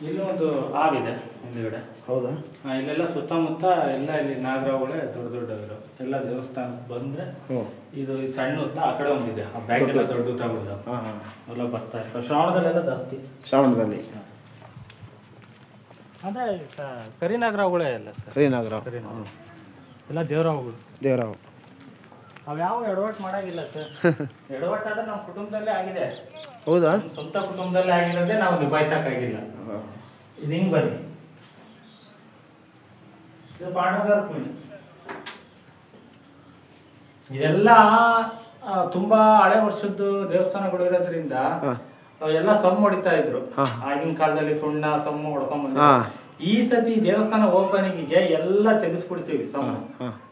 ಇಲ್ಲೊಂದು ಹಾವಿದೆ ಹಿಂದುಗಡೆ. ಹೌದಾ? ಇಲ್ಲೆಲ್ಲ ಸುತ್ತಮುತ್ತ ಎಲ್ಲ ಇಲ್ಲಿ ನಾಗರಗಳೇ ದೊಡ್ಡ ದೊಡ್ಡವರು ಎಲ್ಲ ದೇವಸ್ಥಾನಕ್ಕೆ ಬಂದರೆ ಇದು ಸಣ್ಣ ಹೊತ್ತ ಆ ಕಡೆ ಒಂದಿದೆ, ಆ ಬ್ಯಾಗ್ ಎಲ್ಲ ದೊಡ್ಡ ತಗೊಳ್ದು ಎಲ್ಲ ಬರ್ತಾ ಇರ್ತಾರೆ. ಶ್ರಾವಣದಲ್ಲೆಲ್ಲ ಜಾಸ್ತಿ. ಶ್ರಾವಣದಲ್ಲಿ ಅಂದರೆ ಕರಿನಾಗರಗಳೇ ಎಲ್ಲ ಸರ್. ಕರಿನಾಗರ ಎಲ್ಲ ದೇವರಾವುಗಳು. ದೇವರಾವು ಅವ್ಯಾವ ಎಡವಟ್ಟು ಮಾಡೋಂಗಿಲ್ಲ ಸರ್. ಎಡವಟ್ಟಾದ್ರೆ ನಮ್ಮ ಕುಟುಂಬದಲ್ಲೇ ಆಗಿದೆ. ಹೌದಾ? ಸ್ವಂತ ಕುಟುಂಬದಲ್ಲೇ ಆಗಿರೋದೇ ನಾವು ನಿಭಾಯಿಸೋಕ್ಕಾಗಿಲ್ಲ. ಇದು ಹಿಂಗೆ ಬನ್ನಿ, ಇದು ಪಾಂಡವರ ಕುಳಿ. ಇದೆಲ್ಲ ತುಂಬಾ ಹಳೆ ವರ್ಷದ್ದು ದೇವಸ್ಥಾನಗಳು ಇರೋದ್ರಿಂದ ಅವೆಲ್ಲ ಸಮ್ ಹೊಡಿತಾ ಇದ್ರು. ಆಗಿನ ಕಾಲದಲ್ಲಿ ಸುಣ್ಣ ಸಮ್ಮ ಹೊಡ್ಕೊಂಡ್ ಬಂದಿದ್ರು. ಈ ಸತಿ ದೇವಸ್ಥಾನ ಓಪನಿಂಗಿಗೆ ಎಲ್ಲ ತೆಗೆಸ್ಬಿಡ್ತೀವಿ.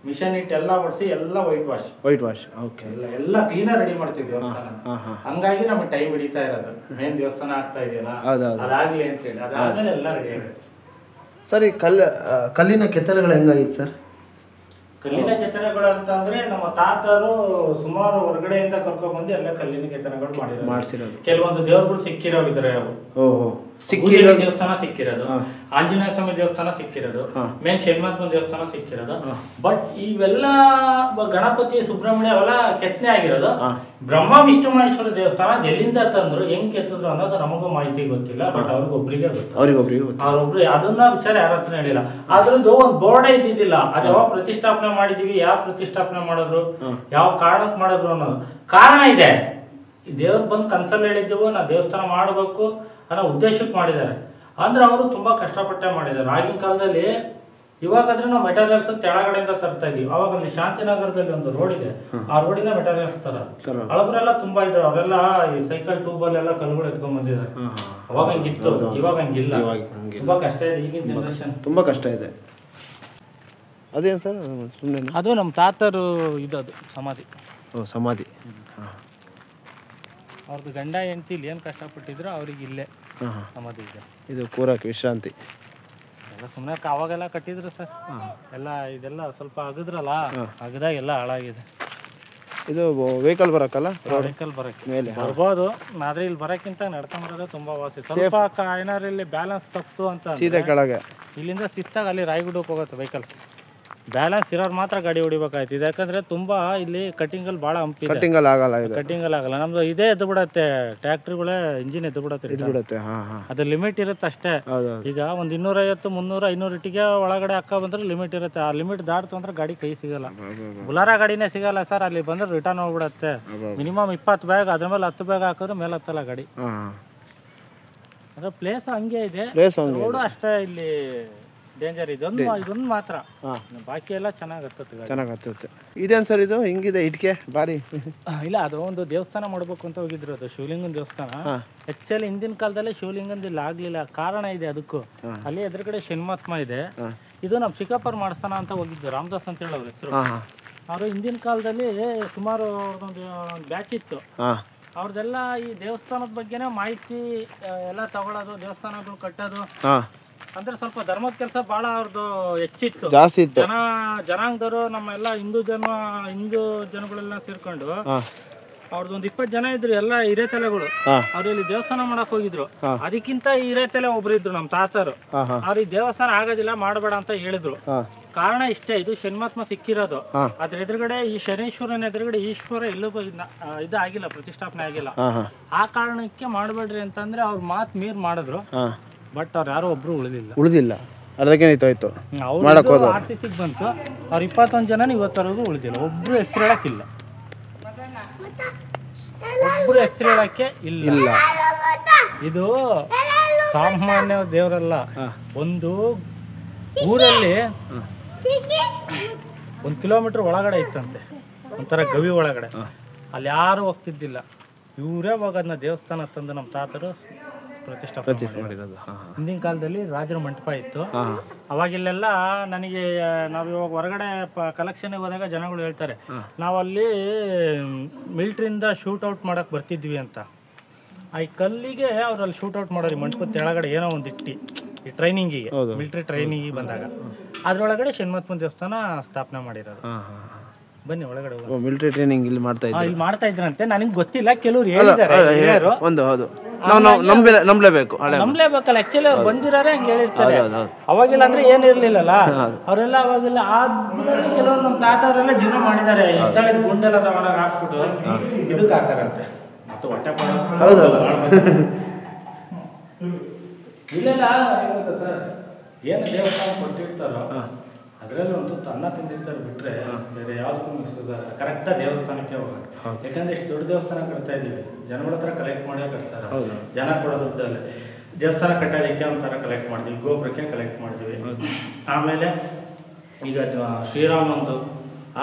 ಮಿಷನ್ ಇಟ್ಟು ಎಲ್ಲ ಹೊಡ್ಸಿ ಎಲ್ಲ ವೈಟ್ ವಾಶ್ ಎಲ್ಲ ಕ್ಲೀನರ್ ರೆಡಿ ಮಾಡ್ತೀವಿ ದೇವಸ್ಥಾನ. ಹಂಗಾಗಿ ನಮಗೆ ಟೈಮ್ ಹಿಡಿತಾ ಇರೋದು. ಮೇನ್ ದೇವಸ್ಥಾನ ಆಗ್ತಾ ಇದೆಯಲ್ಲ ಅದಾಗ್ಲಿ ಅಂತ ಹೇಳಿ, ಅದಾದ್ಮೇಲೆ ಎಲ್ಲ ರೆಡಿ ಆಗುತ್ತೆ. ಸರ್, ಈ ಕಲ್ಲಿನ ಕೆತ್ತನೆಗಳು ಹೆಂಗಾಗಿತ್ತು ಸರ್? ಕಲ್ಲಿನ ಕೆತ್ತನೆಗಳು ಅಂತಂದ್ರೆ ನಮ್ಮ ತಾತರು ಸುಮಾರು ಹೊರಗಡೆಯಿಂದ ಕರ್ಕೊಂಡ್ ಬಂದು ಎಲ್ಲ ಕಲ್ಲಿನ ಕೆತ್ತನೆಗಳು ಮಾಡಿರೋದು. ಕೆಲವೊಂದು ದೇವರುಗಳು ಸಿಕ್ಕಿರೋವಿದ್ರೆ ದೇವಸ್ಥಾನ ಸಿಕ್ಕಿರೋದು, ಆಂಜನೇಯ ಸ್ವಾಮಿ ದೇವಸ್ಥಾನ ಸಿಕ್ಕಿರೋದು, ಮೇನ್ ಶನಿಮಹಾತ್ಮ ದೇವಸ್ಥಾನ ಸಿಕ್ಕಿರೋದು. ಬಟ್ ಇವೆಲ್ಲ ಗಣಪತಿ ಸುಬ್ರಹ್ಮಣ್ಯ ಅವೆಲ್ಲ ಕೆತ್ತನೆ ಆಗಿರೋದು. ಬ್ರಹ್ಮ ವಿಷ್ಣು ಮಹೇಶ್ವರ ದೇವಸ್ಥಾನ ಎಲ್ಲಿಂದ ತಂದ್ರು, ಹೆಂಗ್ ಕೆತ್ತಿದ್ರು ಅನ್ನೋದು ನಮಗೂ ಮಾಹಿತಿ ಗೊತ್ತಿಲ್ಲ. ಬಟ್ ಅವ್ರಿಗೊಬ್ರಿಗೆ ಗೊತ್ತು. ಅವ್ರೊಬ್ರು ಅದನ್ನ ವಿಚಾರ ಯಾರ ಹತ್ರ ಹೇಳಿಲ್ಲ. ಅದ್ರದ್ದು ಒಂದು ಬೋರ್ಡೇ ಇದ್ದಿದ್ದಿಲ್ಲ. ಅದು ಯಾವಾಗ ಪ್ರತಿಷ್ಠಾಪನೆ ಮಾಡಿದೀವಿ, ಯಾವ ಪ್ರತಿಷ್ಠಾಪನೆ ಮಾಡಿದ್ರು, ಯಾವ ಕಾರಣಕ್ಕೆ ಮಾಡಿದ್ರು ಅನ್ನೋದು ಕಾರಣ ಇದೆ. ದೇವ್ರು ಬಂದು ಕನ್ಸಲ್ಲಿ ಹೇಳಿದ್ದೆವು ನಾವು ದೇವಸ್ಥಾನ ಮಾಡಬೇಕು ಅನ್ನೋ ಉದ್ದೇಶಕ್ಕೆ ಮಾಡಿದ್ದಾರೆ. ಅಂದ್ರೆ ಅವರು ತುಂಬಾ ಕಷ್ಟಪಟ್ಟೆ ಮಾಡಿದ್ದಾರೆ. ಆಗಿನ ಕಾಲದಲ್ಲಿ ಇವಾಗಾದ್ರೆ ನಾವು ಮೆಟೀರಿಯಲ್ಸ್ ತೆಳಗಡೆಯಿಂದ ತರ್ತಾ ಇದೀವಿ. ಅವಾಗ ಅಲ್ಲಿ ಶಾಂತಿನಗರದಲ್ಲಿ ಒಂದು ರೋಡ್ ಇದೆ, ಆ ರೋಡಿಂದ ಮೆಟೀರಿಯಲ್ಸ್ ತರ. ಹಳಬರೆಲ್ಲ ತುಂಬಾ ಇದ್ರು, ಅವರೆಲ್ಲ ಈ ಸೈಕಲ್ ಟ್ಯೂಬಲ್ ಎಲ್ಲ ಕಲ್ಲುಗಳು ಎತ್ಕೊಂಡ್ ಬಂದಿದ್ದಾರೆ. ಅವಾಗ ಹಂಗಿತ್ತು, ಇವಾಗ ಹಂಗಿಲ್ಲ. ತುಂಬಾ ಕಷ್ಟ ಇದೆ ಈಗಿನ ಜನರೇಷನ್, ತುಂಬಾ ಕಷ್ಟ ಇದೆ. ಅದೇನು ಸರ್ ಸುಮ್ಮನೆ? ಅದು ನಮ್ಮ ತಾತರು ಇದದು ಸಮಾಧಿ. ಸಮಾಧಿ. ಅವ್ರದ್ದು ಗಂಡ ಹೆಂಡತಿ ಇಲ್ಲಿ ಏನು ಕಷ್ಟಪಟ್ಟಿದ್ರು ಅವ್ರಿಗೆ ಇಲ್ಲೇ ಸಮಾಧಿ ಇದೆ. ಇದು ಕೂರಕ್ಕೆ ವಿಶ್ರಾಂತಿ ಎಲ್ಲ ಸುಮ್ಮನೆ ಅವಾಗೆಲ್ಲ ಕಟ್ಟಿದ್ರು ಸರ್. ಎಲ್ಲ ಇದೆಲ್ಲ ಸ್ವಲ್ಪ ಅಗದ್ರಲ್ಲ, ಅಗದಾಗ ಎಲ್ಲ ಹಾಳಾಗಿದೆ. ಇದು ವೆಹಿಕಲ್ ಬರಕ್ಕಲ್ಲ? ವೆಹಿಕಲ್ ಬರಕ್ಕೆ ಮೇಲೆ ಬರ್ಬೋದು, ಆದ್ರೆ ಇಲ್ಲಿ ಬರೋಕ್ಕಿಂತ ನಡ್ಕೊಂಡ್ಬರೋದು ತುಂಬಾ ವಾಸಿ. ಸ್ವಲ್ಪ ಏನಾದ್ರು ಇಲ್ಲಿ ಬ್ಯಾಲೆನ್ಸ್ ತಪ್ಪು ಅಂತ ಸೀದಾ ಕೆಳಗೆ ಇಲ್ಲಿಂದ ಶಿಸ್ತಾಗಿ ಅಲ್ಲಿ ರಾಯಗುಡಕ್ಕೆ ಹೋಗುತ್ತೆ ವೆಹಿಕಲ್ಸ್. ಬ್ಯಾಲೆನ್ಸ್ ಇರೋರು ಮಾತ್ರ ಗಾಡಿ ಹೊಡಿಬೇಕಾಯ್ತು. ಯಾಕಂದ್ರೆ ತುಂಬಾ ಇಲ್ಲಿ ಕಟಿಂಗಲ್ಲಿ ಭಾಳ ಹಂಪಿ, ಕಟಿಂಗಲ್ಲಿ ಆಗಲ್ಲ. ನಮ್ದು ಇದೇ ಎದ್ದು ಬಿಡತ್ತೆ, ಟ್ರ್ಯಾಕ್ಟರ್ಗಳೇ ಇಂಜಿನ್ ಎದ್ದು ಬಿಡತ್ತೆ. ಅದು ಲಿಮಿಟ್ ಇರುತ್ತೆ ಅಷ್ಟೇ. ಈಗ ಒಂದು 250, 300, 500 ಇಟ್ಟಿಗೆ ಒಳಗಡೆ ಹಾಕ ಬಂದ್ರೆ ಲಿಮಿಟ್ ಇರುತ್ತೆ. ಆ ಲಿಮಿಟ್ ದಾಟ್ತು ಅಂದ್ರೆ ಗಾಡಿ ಕೈ ಸಿಗಲ್ಲ. ಬುಲಾರ ಗಾಡಿನೇ ಸಿಗಲ್ಲ ಸರ್. ಅಲ್ಲಿ ಬಂದ್ರೆ ರಿಟರ್ನ್ ಹೋಗ್ಬಿಡತ್ತೆ. ಮಿನಿಮಮ್ 20 ಬ್ಯಾಗ್, ಅದ್ರ ಮೇಲೆ 10 ಬ್ಯಾಗ್ ಹಾಕಿದ್ರೆ ಮೇಲೆ ಹತ್ತಲ್ಲ ಗಾಡಿ. ಅಂದ್ರೆ ಪ್ಲೇಸ್ ಹಂಗೆ ಇದೆ, ರೋಡು ಅಷ್ಟೇ ಇಲ್ಲಿ ಡೇಂಜರ್. ಇದೊಂದು ಮಾತ್ರ, ಬಾಕಿ ಎಲ್ಲ ಚೆನ್ನಾಗತ್ತೆ. ಇದೇನು ಸರ್ ಇದು ಹಿಂಗಿದೆ ಇಟ್ಕೆ ಬಾರಿ? ಇಲ್ಲ, ಅದು ಒಂದು ದೇವಸ್ಥಾನ ಮಾಡ್ಬೇಕು ಅಂತ ಹೋಗಿದ್ರು. ಅದು ಶಿವಲಿಂಗನ ದೇವಸ್ಥಾನ. ಆಕ್ಚುಲಿ ಹಿಂದಿನ ಕಾಲದಲ್ಲಿ ಶಿವಲಿಂಗನ ಇಲ್ಲಿ ಆಗ್ಲಿಲ್ಲ. ಕಾರಣ ಇದೆ ಅದಕ್ಕೂ. ಅಲ್ಲಿ ಎದುರುಗಡೆ ಶನಿಮಹಾತ್ಮ ಇದೆ. ಇದು ನಮ್ಮ ಚಿಕ್ಕಪ್ಪರ್ ಮಾಡಿಸ್ತಾನ ಅಂತ ಹೋಗಿದ್ದು, ರಾಮದಾಸ್ ಅಂತ ಹೇಳಿ ಅವ್ರ ಹೆಸರು. ಅವರು ಹಿಂದಿನ ಕಾಲದಲ್ಲಿ ಸುಮಾರು ಒಂದು ಬ್ಯಾಚ್ ಇತ್ತು. ಅವ್ರದ್ದೆಲ್ಲ ಈ ದೇವಸ್ಥಾನದ ಬಗ್ಗೆನೇ ಮಾಹಿತಿ ಎಲ್ಲ ತಗೊಳ್ಳೋದು, ದೇವಸ್ಥಾನಗಳು ಕಟ್ಟೋದು. ಅಂದ್ರೆ ಸ್ವಲ್ಪ ಧರ್ಮದ ಕೆಲಸ ಬಹಳ ಅವ್ರದ್ದು ಹೆಚ್ಚಿತ್ತು, ಜಾಸ್ತಿ ಇತ್ತು. ಜನಾಂಗದವರು ನಮ್ಮೆಲ್ಲ ಹಿಂದೂ ಜನಗಳೆಲ್ಲ ಸೇರ್ಕೊಂಡು ಅವ್ರದ್ದು ಒಂದು 20 ಜನ ಇದ್ರು, ಎಲ್ಲ ಹಿರೇತಲೆಗಳು. ಅವ್ರು ಇಲ್ಲಿ ದೇವಸ್ಥಾನ ಮಾಡಕ್ ಹೋಗಿದ್ರು. ಅದಕ್ಕಿಂತ ಹಿರೇತಲೆ ಒಬ್ರು ಇದ್ರು ನಮ್ಮ ತಾತರು. ಅವ್ರಿಗೆ ದೇವಸ್ಥಾನ ಆಗೋದಿಲ್ಲ, ಮಾಡಬೇಡ ಅಂತ ಹೇಳಿದ್ರು. ಕಾರಣ ಇಷ್ಟೇ, ಇದು ಶನಿಮಹಾತ್ಮ ಸಿಕ್ಕಿರೋದು. ಅದ್ರ ಎದುರುಗಡೆ ಈ ಶನೀಶ್ವರನ ಎದುರುಗಡೆ ಈಶ್ವರ ಎಲ್ಲೂ ಇದು ಆಗಿಲ್ಲ, ಪ್ರತಿಷ್ಠಾಪನೆ ಆಗಿಲ್ಲ. ಆ ಕಾರಣಕ್ಕೆ ಮಾಡಬೇಡ್ರಿ ಅಂತಂದ್ರೆ ಅವ್ರ ಮಾತು ಮೀರ್ ಮಾಡಿದ್ರು. ಬಟ್ ಅವ್ರು ಯಾರೋ ಒಬ್ರು ಉಳಿದಿಲ್ಲ. ಅರ್ಧಕ್ಕೆ ನಿಂತೋಯ್ತು. RCCಗೆ ಬಂತು. ಅವ್ರು 21 ಜನ ಇವತ್ತವರೆಗೂ ಉಳಿದಿಲ್ಲ. ಒಬ್ರು ಹೆಸರು ಹೇಳಕ್ಕಿಲ್ಲ, ಒಬ್ರು ಹೆಸರು ಹೇಳಕ್ಕೆ ಇಲ್ಲ. ಇದು ಸಾಮಾನ್ಯ ದೇವರಲ್ಲ. ಒಂದು ಊರಲ್ಲಿ 1 ಕಿಲೋಮೀಟರ್ ಒಳಗಡೆ ಇತ್ತಂತೆ, ಒಂಥರ ಗವಿ ಒಳಗಡೆ. ಅಲ್ಲಿ ಯಾರು ಹೋಗ್ತಿದ್ದಿಲ್ಲ. ಇವರೇ ಹೋಗೋದನ್ನ ದೇವಸ್ಥಾನ ತಂದು ನಮ್ಮ ತಾತರು ಪ್ರತಿಷ್ಠಾಪನೆ ಮಾಡಿರೋದು. ಹಿಂದಿನ ಕಾಲದಲ್ಲಿ ರಾಜರ ಮಂಟಪ ಇತ್ತು. ಅವಾಗಿಲ್ಲೆಲ್ಲ ನನಗೆ ನಾವು ಇವಾಗ ಹೊರಗಡೆ ಕಲೆಕ್ಷನ್ಗೆ ಹೋದಾಗ ಜನಗಳು ಹೇಳ್ತಾರೆ, ನಾವಲ್ಲಿ ಮಿಲ್ಟ್ರಿಯಿಂದ ಶೂಟೌಟ್ ಮಾಡಕ್ಕೆ ಬರ್ತಿದ್ವಿ ಅಂತ. ಈ ಕಲ್ಲಿಗೆ ಅವ್ರಲ್ಲಿ ಶೂಟೌಟ್ ಮಾಡೋರು ಮಂಟಪದ ಕೆಳಗಡೆ ಏನೋ ಒಂದು ಇಟ್ಟು ಈ ಟ್ರೈನಿಂಗಿಗೆ, ಮಿಲ್ಟ್ರಿ ಟ್ರೈನಿಂಗಿಗೆ ಬಂದಾಗ ಅದ್ರೊಳಗಡೆ ಶನಿಮಹಾತ್ಮ ದೇವಸ್ಥಾನ ಸ್ಥಾಪನೆ ಮಾಡಿರೋದು. ಬನ್ನಿ ಒಳಗಡೆ. ಮಿಲಿಟರಿ ಟ್ರೈನಿಂಗ್ ಇಲ್ಲಿ ಮಾಡ್ತಾ ಇದ್ರಂತೆ, ನನಗೆ ಗೊತ್ತಿಲ್ಲ. ಕೆಲವ್ರು ಹೇಳಿದ್ದಾರೆ. ನಂಬಲೇಬೇಕು. ನಂಬಲೇಬೇಕಲ್ಲ. ಆಕ್ಚುಲಿ ಅವ್ರು ಬಂದಿರೋರೆ ಹಂಗೆ ಹೇಳಿರ್ತಾರೆ. ಅವಾಗಿಲ್ಲ ಅಂದ್ರೆ ಏನು ಇರ್ಲಿಲ್ಲಲ್ಲ. ಅವರೆಲ್ಲ ಅವಾಗೆಲ್ಲ ಆದ್ರಲ್ಲಿ ಕೆಲವರು ನಮ್ಮ ತಾತವರೆಲ್ಲ ಜೀವನ ಮಾಡಿದ್ದಾರೆ. ಇತ್ತಾಳಿದ ಗುಂಡೆಲ್ಲ ತಗೊಂಡಾಗ ಹಾಕ್ಸ್ಬಿಟ್ಟು ಇದಕ್ಕೆ ಹಾಕ್ತಾರಂತೆ. ಮತ್ತು ಹೊಟ್ಟೆ ಇಲ್ಲೆಲ್ಲ ಏನು ದೇವಸ್ಥಾನ ಕೊಟ್ಟಿರ್ತಾರೋ ಅದರಲ್ಲಿ ಒಂದು ಅನ್ನ ತಿಂದಿರ್ತಾರೆ ಬಿಟ್ರೆ ಬೇರೆ ಯಾವುದಕ್ಕೂ ಮಿಕ್ಸ್ ಕರೆಕ್ಟಾಗಿ ದೇವಸ್ಥಾನಕ್ಕೆ ಹೋಗೋದು. ಯಾಕಂದ್ರೆ ಇಷ್ಟು ದೊಡ್ಡ ದೇವಸ್ಥಾನ ಕಟ್ತಾ ಇದ್ದೀವಿ, ಜನಗಳ ಹತ್ರ ಕಲೆಕ್ಟ್ ಮಾಡೇ ಕಟ್ತಾರೆ. ಜನ ಕೊಡೋ ದುಡ್ಡಲ್ಲಿ ದೇವಸ್ಥಾನ ಕಟ್ಟೋದಕ್ಕೆ ಒಂಥರ ಕಲೆಕ್ಟ್ ಮಾಡ್ತೀವಿ, ಗೋಪುರಕ್ಕೆ ಕಲೆಕ್ಟ್ ಮಾಡ್ತೀವಿ. ಆಮೇಲೆ ಈಗ ಶ್ರೀರಾಮಂದು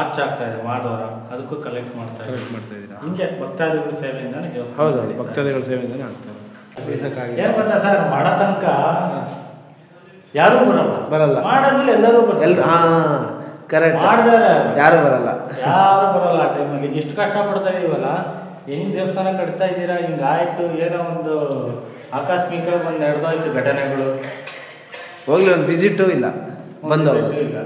ಆರ್ಚ್ ಆಗ್ತಾ ಇದೆ ಮಾಧವರ, ಅದಕ್ಕೂ ಕಲೆಕ್ಟ್ ಮಾಡ್ತಾ ಇದ್ದೀರಾ. ಹಿಂಗೆ ಭಕ್ತಾದಿಗಳ ಸೇವೆಯಿಂದಾನೆ ದೇವಸ್ಥಾನ. ಭಕ್ತಾದಿಗಳ ಸೇವೆಯಿಂದಾನೆ ಆಗ್ತಾರೆ. ಏನು ಗೊತ್ತಾ ಸರ್, ಮಾಡೋ ತನಕ ಯಾರೂ ಬರಲ್ಲ. ಮಾಡಾದ್ಮೇಲೆ ಎಲ್ಲರೂ ಬರ್ತಾರೆ. ಯಾರು ಬರಲ್ಲ ಆ ಟೈಮಲ್ಲಿ. ಎಷ್ಟು ಕಷ್ಟ ಪಡ್ತಾ ಇದೀವಲ್ಲ, ಹೆಂಗ್ ದೇವಸ್ಥಾನ ಕಟ್ತಾ ಇದ್ದೀರಾ, ಹಿಂಗಾಯ್ತು ಏನೋ ಒಂದು ಆಕಸ್ಮಿಕ ಒಂದು ನಡೆದೋಯ್ತು ಘಟನೆಗಳು, ಹೋಗ್ಲಿ ಒಂದು ವಿಸಿಟು ಇಲ್ಲ, ಇಲ್ಲ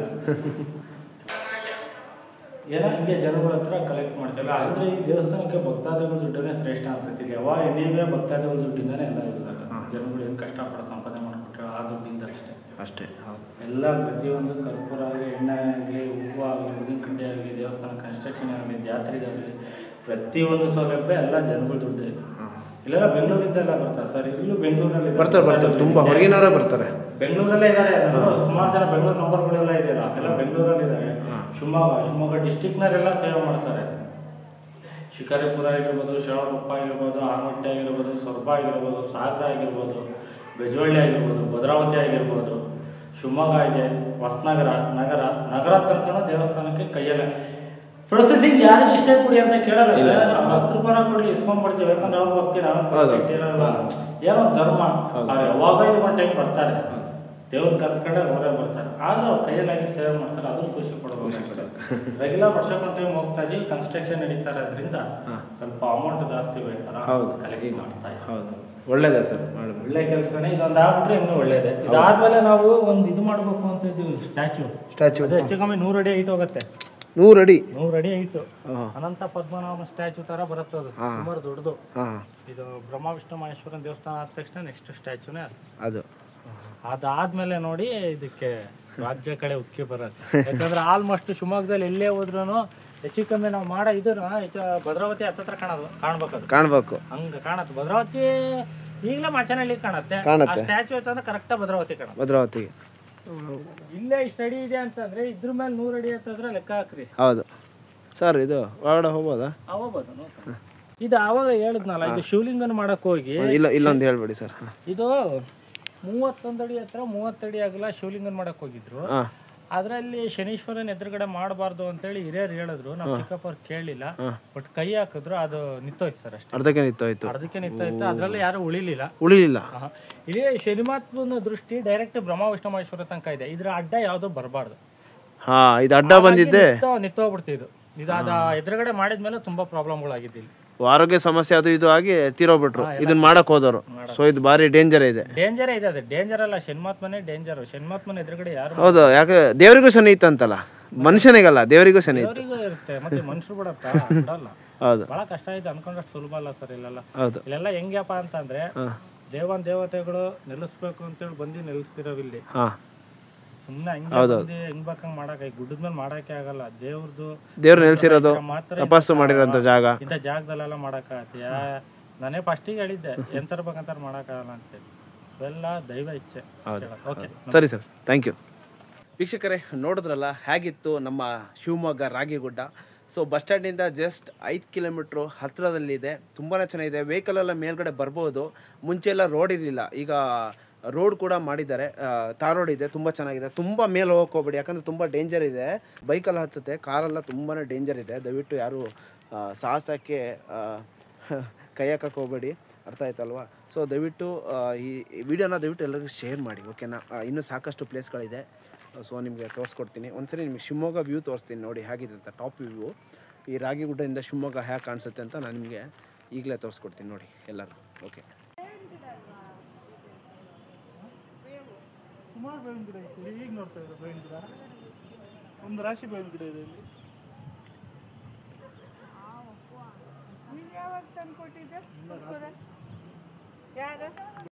ಏನೋ ಹಿಂಗೆ ಜನಗಳ ಹತ್ರ ಕಲೆಕ್ಟ್ ಮಾಡ್ತೀವಲ್ಲ. ಅಂದರೆ ಈ ದೇವಸ್ಥಾನಕ್ಕೆ ಭಕ್ತಾದಿಗಳ ದುಡ್ಡನ್ನೇ ಶ್ರೇಷ್ಠ ಅನ್ಸುತ್ತಿಲ್ಲ. ಯಾವಾಗ ನೀವೇ ಭಕ್ತಾದಿಗಳ ದುಡ್ಡಿಂದಾನೇ ಎಲ್ಲ ಯೂಸ್ ಆಗುತ್ತೆ. ಜನಗಳು ಏನು ಕಷ್ಟಪಡೋ ಸಂಪಾದನೆ ಮಾಡಿಕೊಟ್ರೆ ಆ ದುಡ್ಡಿಂದ ಅಷ್ಟೇ. ಎಲ್ಲ ಪ್ರತಿಯೊಂದು ಕರ್ಪೂರ ಆಗಲಿ, ಎಣ್ಣೆ ಆಗಲಿ, ಹೂವು ಆಗಲಿ, ಉದಿನ ಕಡ್ಡಿ ಆಗಲಿ, ದೇವಸ್ಥಾನ ಕನ್ಸ್ಟ್ರಕ್ಷನ್ ಆಗಲಿ, ಜಾತ್ರೆಗಾಗಲಿ, ಪ್ರತಿಯೊಂದು ಸೌಲಭ್ಯ ಎಲ್ಲ ಜನಗಳು ದುಡ್ಡು. ಇಲ್ಲೆಲ್ಲ ಬೆಂಗಳೂರಿಂದೆಲ್ಲ ಬರ್ತಾರೆ ಸರ್. ಇಲ್ಲೂ ಬೆಂಗಳೂರಲ್ಲಿ ಬರ್ತಾರೆ, ತುಂಬ ಹೊರಗಿನವರೇ ಬರ್ತಾರೆ. ಬೆಂಗಳೂರಲ್ಲೇ ಇದ್ದಾರೆ ಸುಮಾರು ಜನ. ಬೆಂಗಳೂರು ನಂಬರ್ಗಳೆಲ್ಲ ಇದೆಯಲ್ಲ, ಎಲ್ಲ ಬೆಂಗಳೂರಲ್ಲಿ ಇದ್ದಾರೆ. ಶಿವಮೊಗ್ಗ ಡಿಸ್ಟಿಕ್ನವರೆಲ್ಲ ಸೇವೆ ಮಾಡ್ತಾರೆ. ಶಿಕಾರಿಪುರ ಆಗಿರ್ಬೋದು, ಶಿವರೂಪ ಆಗಿರ್ಬೋದು, ಆನವಟ್ಟೆ ಆಗಿರ್ಬೋದು, ಸೊರಬ ಆಗಿರ್ಬೋದು, ಸಾಗರ ಆಗಿರ್ಬೋದು, ಬೆಜವಳ್ಳಿ ಆಗಿರ್ಬೋದು, ಭದ್ರಾವತಿ ಆಗಿರ್ಬೋದು, ಶಿವಮೊಗ್ಗ ಆಗಿ ಹೊಸನಗರ, ನಗರ ತನಕ ದೇವಸ್ಥಾನಕ್ಕೆ ಕೈಯಲ್ಲ. ಪ್ರೊಸೆಸಿಂಗ್ ಯಾರಿಗೆ ಇಷ್ಟೇ ಕೊಡಿ ಅಂತ ಕೇಳಲ್ಲ. 10 ರೂಪಾಯಿನ ಕೊಡ್ಲಿ ಇಸ್ಕೊಂಡ್ಬಿಡ್ತೀವಿ. ಯಾಕಂದ್ರೆ ಅವ್ರು ಹೋಗ್ತೀರ ಏನೋ ಧರ್ಮ. ಅವ್ರು ಯಾವಾಗ 5 ಗಂಟೆಗೆ ಬರ್ತಾರೆ, ದೇವ್ರು ಕರ್ಸ್ಕೊಂಡಾಗ ಅವರೇ ಬರ್ತಾರೆ. ಆದ್ರೆ ಅವ್ರು ಕೈಯಲ್ಲಾಗಿ ಸೇವೆ ಮಾಡ್ತಾರೆ, ಅದನ್ನು ಖುಷಿ ಕೊಡಬೇಕು. ರೆಗ್ಯುಲರ್ ವರ್ಷಕ್ಕೊಂದು ಟೈಮ್ ಹೋಗ್ತಾ ಇದೀವಿ, ಕನ್ಸ್ಟ್ರಕ್ಷನ್ ನಡೀತಾ ಇರೋದ್ರಿಂದ ಸ್ವಲ್ಪ ಅಮೌಂಟ್ ಜಾಸ್ತಿ ಬೇಕಲ್ಲ, ಕಲೆಕ್ಟ್ ಮಾಡ್ತಾ ಇದ್ದೀವಿ. ಒಳ್ಳೇದೇ ಸರ್, ಒಳ್ಳೆ ಕೆಲಸನೇ. ಇದೊಂದು ಆಗ್ಬಿಟ್ರೆ ಇನ್ನೂ ಒಳ್ಳೇದೇ. ಇದಾದ್ಮೇಲೆ ನಾವು ಒಂದು ಇದು ಮಾಡಬೇಕು ಅಂತ ಇದ್ದೀವಿ, ಸ್ಟ್ಯಾಚು. ಅದು ಹೆಚ್ಚು ಕಮ್ಮಿ 100 ಅಡಿ ಹೈಟ್ ಹೋಗುತ್ತೆ. 100 ಅಡಿ ಹೈಟು. ಅನಂತ ಪದ್ಮನಾಭ ಸ್ಟ್ಯಾಚು ತರ ಬರುತ್ತೆ. ಅದು ಸುಮಾರು ದೊಡ್ಡದು. ಇದು ಬ್ರಹ್ಮ ವಿಷ್ಣು ಮಹೇಶ್ವರನ್ ದೇವಸ್ಥಾನ ಆದ ತಕ್ಷಣ ನೆಕ್ಸ್ಟ್ ಸ್ಟ್ಯಾಚುನೇ ಅದು. ಅದಾದ್ಮೇಲೆ ನೋಡಿ ಇದಕ್ಕೆ ರಾಜ್ಯ ಕಡೆ ಉಕ್ಕಿ ಬರೋದು. ಯಾಕಂದ್ರೆ ಆಲ್ಮೋಸ್ಟ್ ಶಿವಮೊಗ್ಗದಲ್ಲಿ ಎಲ್ಲೇ ಹೋದ್ರೂ ಹೆಚ್ಚು ಕಮ್ಮಿ ನಾವು ಮಾಡೋ ಇದನ್ನ ಭದ್ರಾವತಿ ಹತ್ತತ್ರ ಕಾಣ್ಬೇಕು. ಹಂಗ ಕಾಣತ್ತೆ ಭದ್ರಾವತಿ. ಈಗಲೇ ಮಾಚನಹಳ್ಳಿ ಕಾಣತ್ತೆ. ಸ್ಟ್ಯಾಚು ಅಂತಂದ್ರೆ ಕರೆಕ್ಟ್ ಭದ್ರಾವತಿ. ಇಲ್ಲೇ ಸ್ಟಡಿ ಇದೆ ಅಂತಂದ್ರೆ ಇದ್ರ ಮೇಲೆ 100 ಅಡಿ ಅಂತಂದ್ರೆ ಲೆಕ್ಕ ಹಾಕ್ರಿ. ಹೌದು ಸರ್. ಇದು ಒಳಗಡೆ ಹೋಗ್ಬೋದಾ? ಹೋಗ್ಬೋದು. ಇದು ಆವಾಗ ಹೇಳಿದ್ನಲ್ಲ, ಇದು ಶಿವಲಿಂಗನ ಮಾಡಕ್ ಹೋಗಿ ಇಲ್ಲೊಂದು ಹೇಳ್ಬೇಡಿ ಸರ್. ಇದು 31 ಅಡಿ ಹತ್ರ 30 ಅಡಿ ಆಗಲ್ಲ ಶಿವಲಿಂಗನ ಮಾಡಕ್ ಹೋಗಿದ್ರು. ಅದರಲ್ಲಿ ಶನೀಶ್ವರನ್ ಎದುರುಗಡೆ ಮಾಡಬಾರ್ದು ಅಂತೇಳಿ ಹಿರಿಯರು ಹೇಳಿದ್ರು. ನಮ್ಮ ಚಿಕ್ಕಪ್ಪವ್ರು ಕೇಳಲಿಲ್ಲ. ಬಟ್ ಕೈ ಹಾಕಿದ್ರು, ಅದು ನಿಂತೋಯ್ತು ಸರ್. ಅಷ್ಟೇ, ಅರ್ಧಕ್ಕೆ ನಿಂತೋಯ್ತು. ಅದ್ರಲ್ಲಿ ಯಾರು ಉಳಿಲಿಲ್ಲ. ಇಲ್ಲಿ ಶನಿಮಾತ್ಮನ ದೃಷ್ಟಿ ಡೈರೆಕ್ಟ್ ಬ್ರಹ್ಮ ವಿಷ್ಣು ಮಹೇಶ್ವರ ತನಕ ಇದೆ. ಇದ್ರ ಅಡ್ಡ ಯಾವ್ದು ಬರಬಾರ್ದು. ಇದು ಅಡ್ಡ ಬಂದಿದ್ದೆ ನಿಂತೋಗ್ಬಿಡ್ತಿದ್ದು. ಇದು ಅದ ಎದುರುಗಡೆ ಮಾಡಿದ್ಮೇಲೆ ತುಂಬಾ ಪ್ರಾಬ್ಲಮ್ಗಳಾಗಿದ್ದಿಲ್ಲ. ಆರೋಗ್ಯ ಸಮಸ್ಯೆ ಅದು ಇದು ಆಗಿ ತೀರೋಗ್ಬಿಟ್ರು ಇದನ್ನ ಮಾಡಕ್ ಹೋದವರು. ಸೊ ಇದು ಬಾರಿ ಡೇಂಜರ್ ಇದೆ. ಅದು ಡೇಂಜರ್ ಅಲ್ಲ, ಶನಿಮಾತ್ಮನೇ ಡೇಂಜರ್. ಶನಿಮಾತ್ಮನ ಎದುರುಗಡೆ ಯಾರು. ಹೌದು, ಯಾಕೆ ದೇವರಿಗೂ ಶನಿ ಇತ್ತಂತಲ್ಲ, ಮನುಷ್ಯನಿಗಲ್ಲ ದೇವರಿಗೂ ಶನಿ ಇರುತ್ತೆ. ಮತ್ತೆ ಮನುಷ್ಯರು ಬಿಡಪ್ಪ ಹೌದು, ಬಹಳ ಕಷ್ಟ ಇದೆ. ಅನ್ಕೊಂಡಷ್ಟು ಸುಲಭ ಅಲ್ಲ ಸರ್. ಇಲ್ಲೆಲ್ಲ ಹೆಂಗ್ಯಪ್ಪ ಅಂತಂದ್ರೆ ದೇವತೆಗಳು ನೆಲೆಸ್ಬೇಕು ಅಂತೇಳಿ ಬಂದು ನೆಲೆಸಿರೋವಿಲ್ಲಿ. ಸುಮ್ಮನೆ ಹೆಂಗ್ ಬೇಕಂಗ್ ಮಾಡಕ್ ಗುಡ್ಡದ ಮೇಲೆ ಮಾಡಕ್ಕೆ ಆಗಲ್ಲ. ದೇವ್ರು ನೆಲೆಸಿರೋದು ತಪಸ್ಸು ಮಾಡಿರೋಂಥ ಜಾಗ. ಇಂಥ ಜಾಗದಲ್ಲೆಲ್ಲ ಮಾಡಕ್ಕಾಗತ್ತೆ. ನಾನೇ ಫಸ್ಟಿಗೆ ಹೇಳಿದ್ದೆ ಏನ್ ತರ್ಬೇಕಂತ ಮಾಡಕ್ಕಾಗಲ್ಲ ಅಂತೇಳಿ. ಇವೆಲ್ಲ ದೈವ ಇಚ್ಛೆ. ಸರಿ ಸರ್, ಥ್ಯಾಂಕ್ ಯು. ವೀಕ್ಷಕರೇ, ನೋಡಿದ್ರಲ್ಲ ಹೇಗಿತ್ತು ನಮ್ಮ ಶಿವಮೊಗ್ಗ ರಾಗಿಗುಡ್ಡ. ಸೊ ಬಸ್ ಸ್ಟ್ಯಾಂಡಿಂದ ಜಸ್ಟ್ 5 ಕಿಲೋಮೀಟ್ರು ಹತ್ತಿರದಲ್ಲಿದೆ. ತುಂಬಾ ಚೆನ್ನಾಗಿದೆ. ವೆಹಿಕಲೆಲ್ಲ ಮೇಲ್ಗಡೆ ಬರ್ಬೋದು. ಮುಂಚೆ ಎಲ್ಲ ರೋಡ್ ಇರಲಿಲ್ಲ, ಈಗ ರೋಡ್ ಕೂಡ ಮಾಡಿದ್ದಾರೆ. ಟಾರ್ ರೋಡ್ ಇದೆ, ತುಂಬ ಚೆನ್ನಾಗಿದೆ. ತುಂಬ ಮೇಲೆ ಹೋಗಕ್ಕೆ ಹೋಗ್ಬೇಡಿ, ಯಾಕಂದರೆ ತುಂಬ ಡೇಂಜರ್ ಇದೆ. ಬೈಕೆಲ್ಲ ಹತ್ತುತ್ತೆ, ಕಾರೆಲ್ಲ ತುಂಬಾ ಡೇಂಜರ್ ಇದೆ. ದಯವಿಟ್ಟು ಯಾರು ಸಾಹಸಕ್ಕೆ ಕೈ ಹಾಕಕ್ಕೆ ಹೋಗಬೇಡಿ, ಅರ್ಥ ಆಯ್ತಲ್ವಾ? ಸೊ ದಯವಿಟ್ಟು ಈ ವಿಡಿಯೋನ ದಯವಿಟ್ಟು ಎಲ್ಲರಿಗೂ ಶೇರ್ ಮಾಡಿ, ಓಕೆನಾ? ಇನ್ನೂ ಸಾಕಷ್ಟು ಪ್ಲೇಸ್ಗಳಿದೆ. ಸೊ ನಿಮಗೆ ತೋರಿಸ್ಕೊಡ್ತೀನಿ. ಒಂದ್ಸರಿ ನಿಮಗೆ ಶಿವಮೊಗ್ಗ ವ್ಯೂ ತೋರಿಸ್ತೀನಿ ನೋಡಿ ಹೇಗಿದೆ ಅಂತ. ಟಾಪ್ ವ್ಯೂ ಈ ರಾಗಿಗುಡ್ಡದಿಂದ ಶಿವಮೊಗ್ಗ ಹೇಗೆ ಕಾಣಿಸುತ್ತೆ ಅಂತ ನಾನು ನಿಮಗೆ ಈಗಲೇ ತೋರಿಸ್ಕೊಡ್ತೀನಿ ನೋಡಿ ಎಲ್ಲರೂ. ಓಕೆ, ಸುಮಾರು ಬೇವಿನ ಗಿಡ ಇತ್ತು. ಈಗ ನೋಡ್ತಾ ಇದ್ದಾರೆ ಬೇವಿನ ಗಿಡ, ಒಂದು ರಾಶಿ ಬೇವಿನ ಗಿಡ ಇದೆ ಇಲ್ಲಿ. ಯಾರು